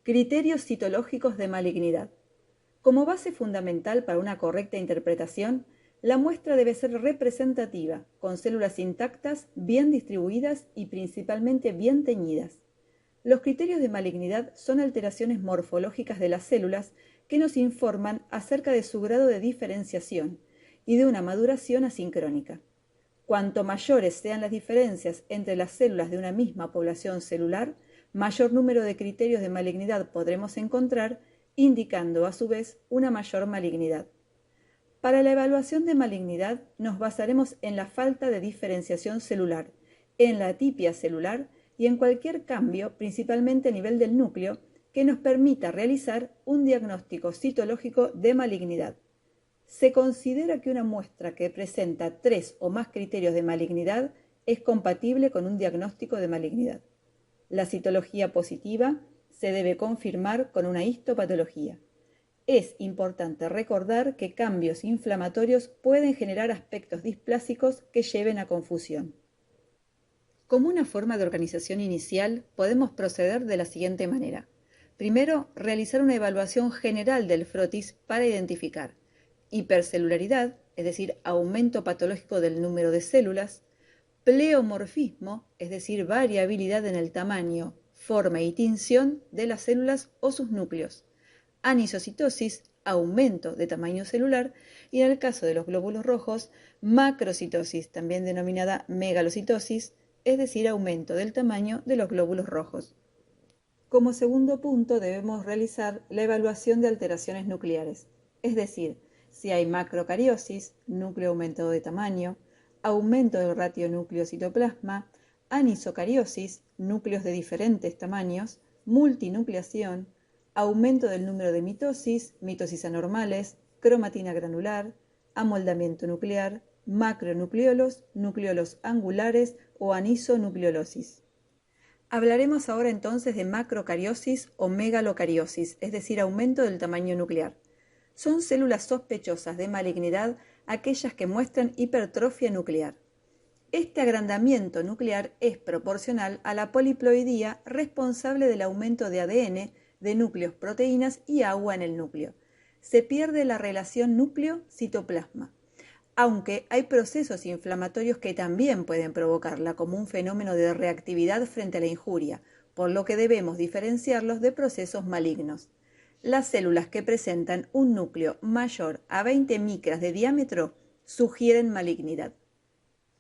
Criterios citológicos de malignidad. Como base fundamental para una correcta interpretación, la muestra debe ser representativa, con células intactas, bien distribuidas y principalmente bien teñidas. Los criterios de malignidad son alteraciones morfológicas de las células que nos informan acerca de su grado de diferenciación y de una maduración asincrónica. Cuanto mayores sean las diferencias entre las células de una misma población celular, mayor número de criterios de malignidad podremos encontrar, indicando a su vez una mayor malignidad. Para la evaluación de malignidad nos basaremos en la falta de diferenciación celular, en la atipia celular y en cualquier cambio, principalmente a nivel del núcleo, que nos permita realizar un diagnóstico citológico de malignidad. Se considera que una muestra que presenta 3 o más criterios de malignidad es compatible con un diagnóstico de malignidad. La citología positiva se debe confirmar con una histopatología. Es importante recordar que cambios inflamatorios pueden generar aspectos displásicos que lleven a confusión. Como una forma de organización inicial, podemos proceder de la siguiente manera. Primero, realizar una evaluación general del frotis para identificar hipercelularidad, es decir, aumento patológico del número de células, pleomorfismo, es decir, variabilidad en el tamaño, forma y tinción de las células o sus núcleos, anisocitosis, aumento de tamaño celular, y en el caso de los glóbulos rojos, macrocitosis, también denominada megalocitosis, es decir, aumento del tamaño de los glóbulos rojos. Como segundo punto debemos realizar la evaluación de alteraciones nucleares, es decir, si hay macrocariosis, núcleo aumentado de tamaño, aumento del ratio núcleo-citoplasma, anisocariosis, núcleos de diferentes tamaños, multinucleación, aumento del número de mitosis anormales, cromatina granular, amoldamiento nuclear, macronucleolos, nucleolos angulares o anisonucleolosis. Hablaremos ahora entonces de macrocariosis o megalocariosis, es decir, aumento del tamaño nuclear. Son células sospechosas de malignidad aquellas que muestran hipertrofia nuclear. Este agrandamiento nuclear es proporcional a la poliploidía responsable del aumento de ADN, de núcleos, proteínas y agua en el núcleo. Se pierde la relación núcleo-citoplasma, aunque hay procesos inflamatorios que también pueden provocarla, como un fenómeno de reactividad frente a la injuria, por lo que debemos diferenciarlos de procesos malignos. Las células que presentan un núcleo mayor a 20 micras de diámetro sugieren malignidad.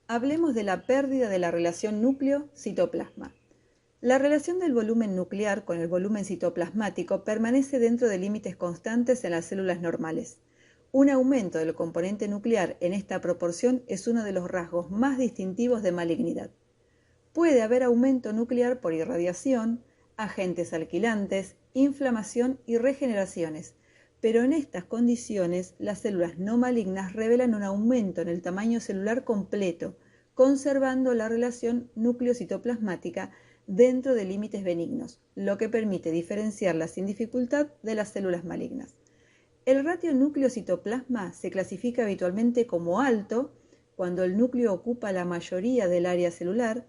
Hablemos de la pérdida de la relación núcleo-citoplasma. La relación del volumen nuclear con el volumen citoplasmático permanece dentro de límites constantes en las células normales. Un aumento del componente nuclear en esta proporción es uno de los rasgos más distintivos de malignidad. Puede haber aumento nuclear por irradiación, agentes alquilantes, inflamación y regeneraciones, pero en estas condiciones las células no malignas revelan un aumento en el tamaño celular completo, conservando la relación núcleo-citoplasmática dentro de límites benignos, lo que permite diferenciarlas sin dificultad de las células malignas. El ratio núcleo-citoplasma se clasifica habitualmente como alto cuando el núcleo ocupa la mayoría del área celular,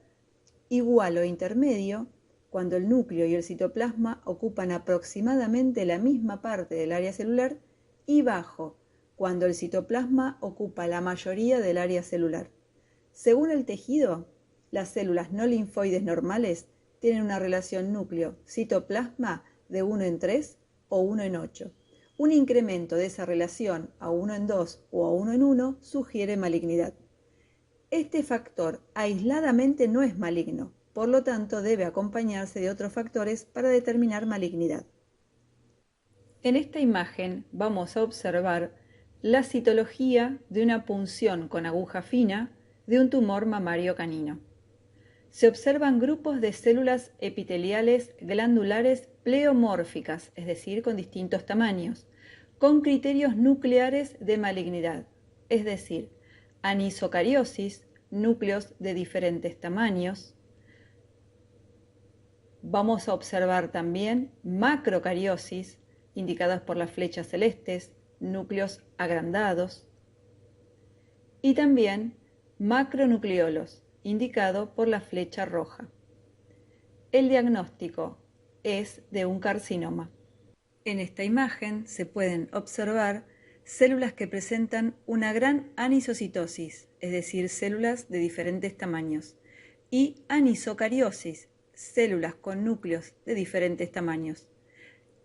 igual o intermedio cuando el núcleo y el citoplasma ocupan aproximadamente la misma parte del área celular, y bajo cuando el citoplasma ocupa la mayoría del área celular. Según el tejido, las células no linfoides normales tienen una relación núcleo-citoplasma de 1 en 3 o 1 en 8. Un incremento de esa relación a 1 en 2 o a 1 en 1 sugiere malignidad. Este factor aisladamente no es maligno, por lo tanto debe acompañarse de otros factores para determinar malignidad. En esta imagen vamos a observar la citología de una punción con aguja fina de un tumor mamario canino. Se observan grupos de células epiteliales glandulares pleomórficas, es decir, con distintos tamaños, con criterios nucleares de malignidad, es decir, anisocariosis, núcleos de diferentes tamaños. Vamos a observar también macrocariosis, indicadas por las flechas celestes, núcleos agrandados, y también macronucleolos, indicado por la flecha roja. El diagnóstico es de un carcinoma. En esta imagen se pueden observar células que presentan una gran anisocitosis, es decir, células de diferentes tamaños, y anisocariosis, células con núcleos de diferentes tamaños.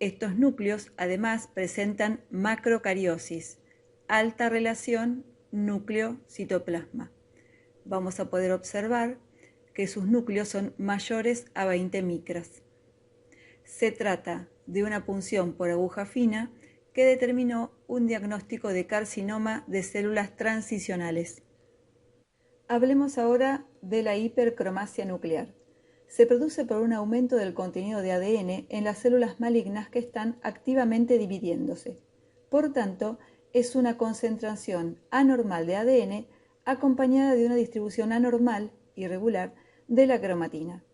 Estos núcleos además presentan macrocariosis, alta relación núcleo-citoplasma. Vamos a poder observar que sus núcleos son mayores a 20 micras. Se trata de una punción por aguja fina que determinó un diagnóstico de carcinoma de células transicionales. Hablemos ahora de la hipercromasia nuclear. Se produce por un aumento del contenido de ADN en las células malignas que están activamente dividiéndose. Por tanto, es una concentración anormal de ADN acompañada de una distribución anormal, irregular, de la cromatina.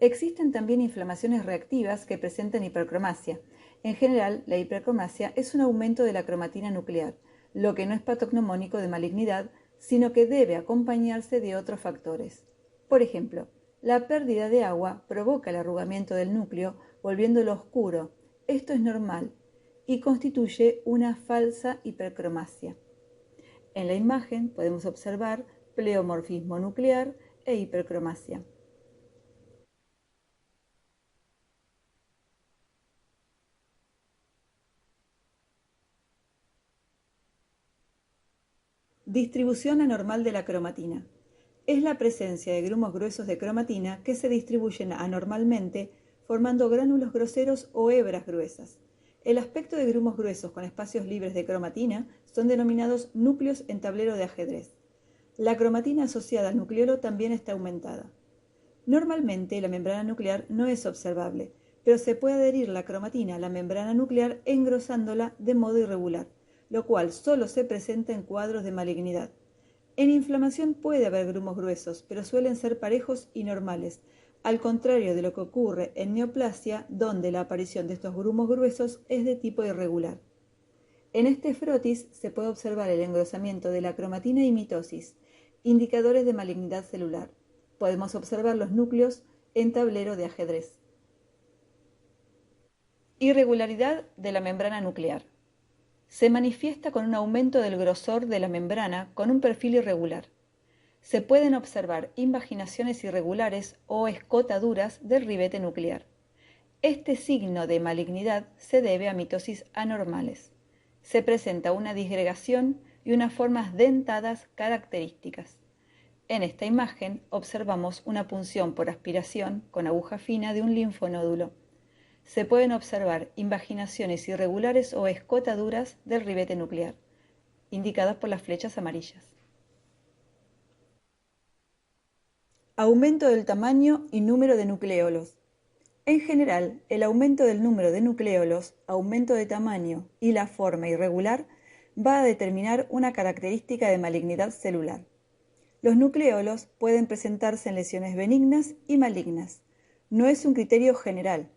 Existen también inflamaciones reactivas que presentan hipercromasia. En general, la hipercromasia es un aumento de la cromatina nuclear, lo que no es patognomónico de malignidad, sino que debe acompañarse de otros factores. Por ejemplo, la pérdida de agua provoca el arrugamiento del núcleo, volviéndolo oscuro. Esto es normal y constituye una falsa hipercromasia. En la imagen podemos observar pleomorfismo nuclear e hipercromasia. Distribución anormal de la cromatina. Es la presencia de grumos gruesos de cromatina que se distribuyen anormalmente formando gránulos groseros o hebras gruesas. El aspecto de grumos gruesos con espacios libres de cromatina son denominados núcleos en tablero de ajedrez. La cromatina asociada al nucleolo también está aumentada. Normalmente la membrana nuclear no es observable, pero se puede adherir la cromatina a la membrana nuclear engrosándola de modo irregular, lo cual solo se presenta en cuadros de malignidad. En inflamación puede haber grumos gruesos, pero suelen ser parejos y normales, al contrario de lo que ocurre en neoplasia, donde la aparición de estos grumos gruesos es de tipo irregular. En este frotis se puede observar el engrosamiento de la cromatina y mitosis, indicadores de malignidad celular. Podemos observar los núcleos en tablero de ajedrez. Irregularidad de la membrana nuclear. Se manifiesta con un aumento del grosor de la membrana con un perfil irregular. Se pueden observar invaginaciones irregulares o escotaduras del ribete nuclear. Este signo de malignidad se debe a mitosis anormales. Se presenta una disgregación y unas formas dentadas características. En esta imagen observamos una punción por aspiración con aguja fina de un linfonódulo. Se pueden observar invaginaciones irregulares o escotaduras del ribete nuclear, indicadas por las flechas amarillas. Aumento del tamaño y número de nucleolos. En general, el aumento del número de nucleolos, aumento de tamaño y la forma irregular va a determinar una característica de malignidad celular. Los nucleolos pueden presentarse en lesiones benignas y malignas. No es un criterio general.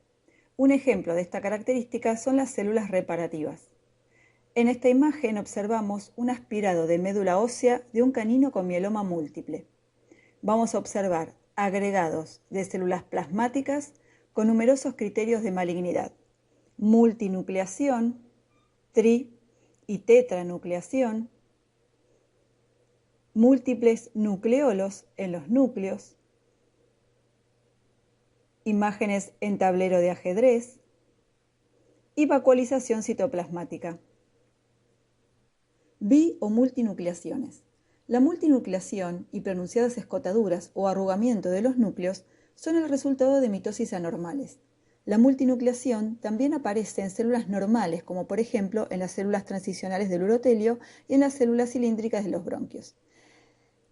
Un ejemplo de esta característica son las células reparativas. En esta imagen observamos un aspirado de médula ósea de un canino con mieloma múltiple. Vamos a observar agregados de células plasmáticas con numerosos criterios de malignidad: multinucleación, tri y tetranucleación, múltiples nucleolos en los núcleos, imágenes en tablero de ajedrez y vacuolización citoplasmática. Bi o multinucleaciones. La multinucleación y pronunciadas escotaduras o arrugamiento de los núcleos son el resultado de mitosis anormales. La multinucleación también aparece en células normales, como por ejemplo en las células transicionales del urotelio y en las células cilíndricas de los bronquios.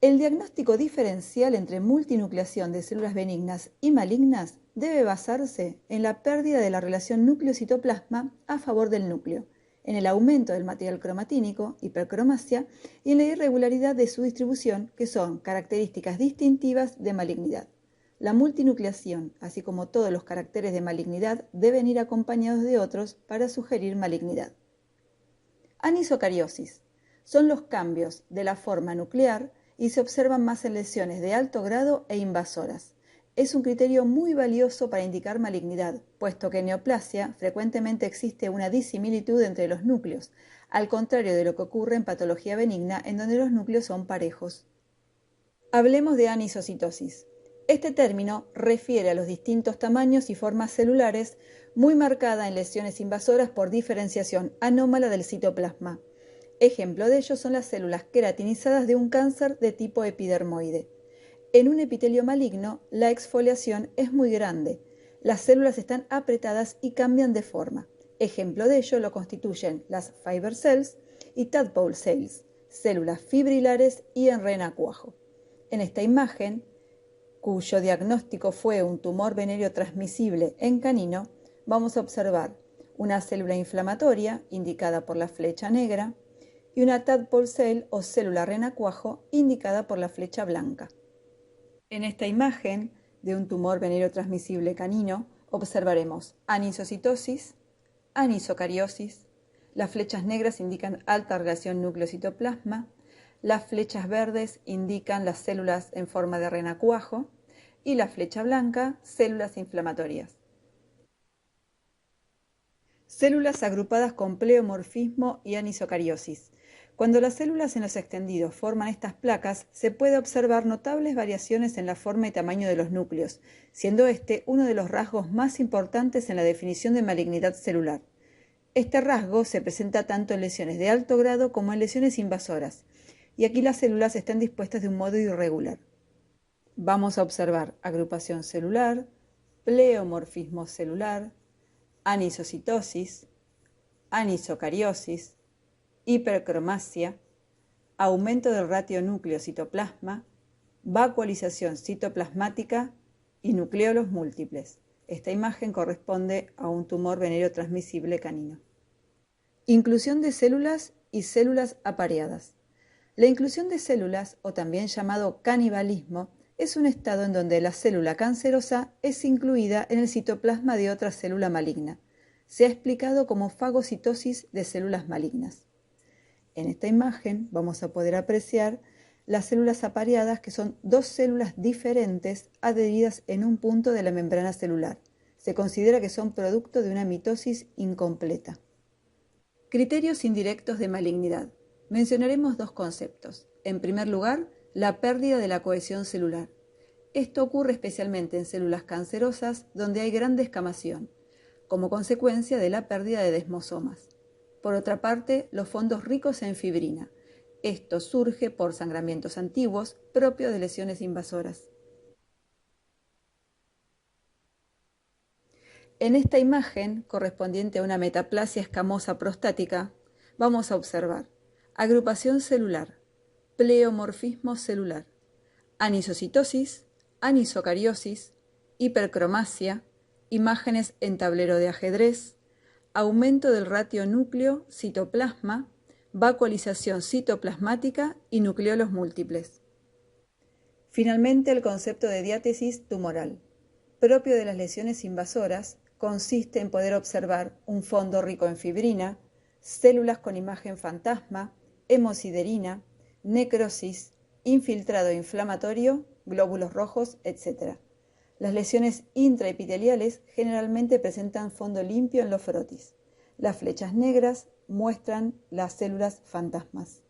El diagnóstico diferencial entre multinucleación de células benignas y malignas debe basarse en la pérdida de la relación núcleo-citoplasma a favor del núcleo, en el aumento del material cromatínico, hipercromasia, y en la irregularidad de su distribución, que son características distintivas de malignidad. La multinucleación, así como todos los caracteres de malignidad, deben ir acompañados de otros para sugerir malignidad. Anisocariosis. Son los cambios de la forma nuclear y se observan más en lesiones de alto grado e invasoras. es un criterio muy valioso para indicar malignidad, puesto que en neoplasia frecuentemente existe una disimilitud entre los núcleos, al contrario de lo que ocurre en patología benigna en donde los núcleos son parejos. Hablemos de anisocitosis. Este término refiere a los distintos tamaños y formas celulares muy marcada en lesiones invasoras por diferenciación anómala del citoplasma. Ejemplo de ello son las células queratinizadas de un cáncer de tipo epidermoide. En un epitelio maligno, la exfoliación es muy grande. Las células están apretadas y cambian de forma. Ejemplo de ello lo constituyen las fiber cells y tadpole cells, células fibrilares y en renacuajo. En esta imagen, cuyo diagnóstico fue un tumor venéreo transmisible en canino, vamos a observar una célula inflamatoria indicada por la flecha negra y una tadpole cell o célula renacuajo indicada por la flecha blanca. En esta imagen de un tumor venéreo transmisible canino observaremos anisocitosis, anisocariosis, las flechas negras indican alta relación núcleo-citoplasma, las flechas verdes indican las células en forma de renacuajo y la flecha blanca, células inflamatorias. Células agrupadas con pleomorfismo y anisocariosis. Cuando las células en los extendidos forman estas placas, se puede observar notables variaciones en la forma y tamaño de los núcleos, siendo este uno de los rasgos más importantes en la definición de malignidad celular. Este rasgo se presenta tanto en lesiones de alto grado como en lesiones invasoras, y aquí las células están dispuestas de un modo irregular. Vamos a observar agrupación celular, pleomorfismo celular, anisocitosis, anisocariosis, hipercromasia, aumento del ratio núcleo-citoplasma, vacuolización citoplasmática y nucleolos múltiples. Esta imagen corresponde a un tumor venéreo transmisible canino. Inclusión de células y células apareadas. La inclusión de células, o también llamado canibalismo, es un estado en donde la célula cancerosa es incluida en el citoplasma de otra célula maligna. Se ha explicado como fagocitosis de células malignas. En esta imagen vamos a poder apreciar las células apareadas, que son dos células diferentes adheridas en un punto de la membrana celular. Se considera que son producto de una mitosis incompleta. Criterios indirectos de malignidad. Mencionaremos dos conceptos. En primer lugar, la pérdida de la cohesión celular. Esto ocurre especialmente en células cancerosas donde hay gran descamación, como consecuencia de la pérdida de desmosomas. Por otra parte, los fondos ricos en fibrina. Esto surge por sangramientos antiguos propios de lesiones invasoras. En esta imagen, correspondiente a una metaplasia escamosa prostática, vamos a observar agrupación celular, pleomorfismo celular, anisocitosis, anisocariosis, hipercromasia, imágenes en tablero de ajedrez, aumento del ratio núcleo-citoplasma, vacuolización citoplasmática y nucleolos múltiples. Finalmente, el concepto de diátesis tumoral, propio de las lesiones invasoras, consiste en poder observar un fondo rico en fibrina, células con imagen fantasma, hemosiderina, necrosis, infiltrado inflamatorio, glóbulos rojos, etc. Las lesiones intraepiteliales generalmente presentan fondo limpio en los frotis. Las flechas negras muestran las células fantasmas.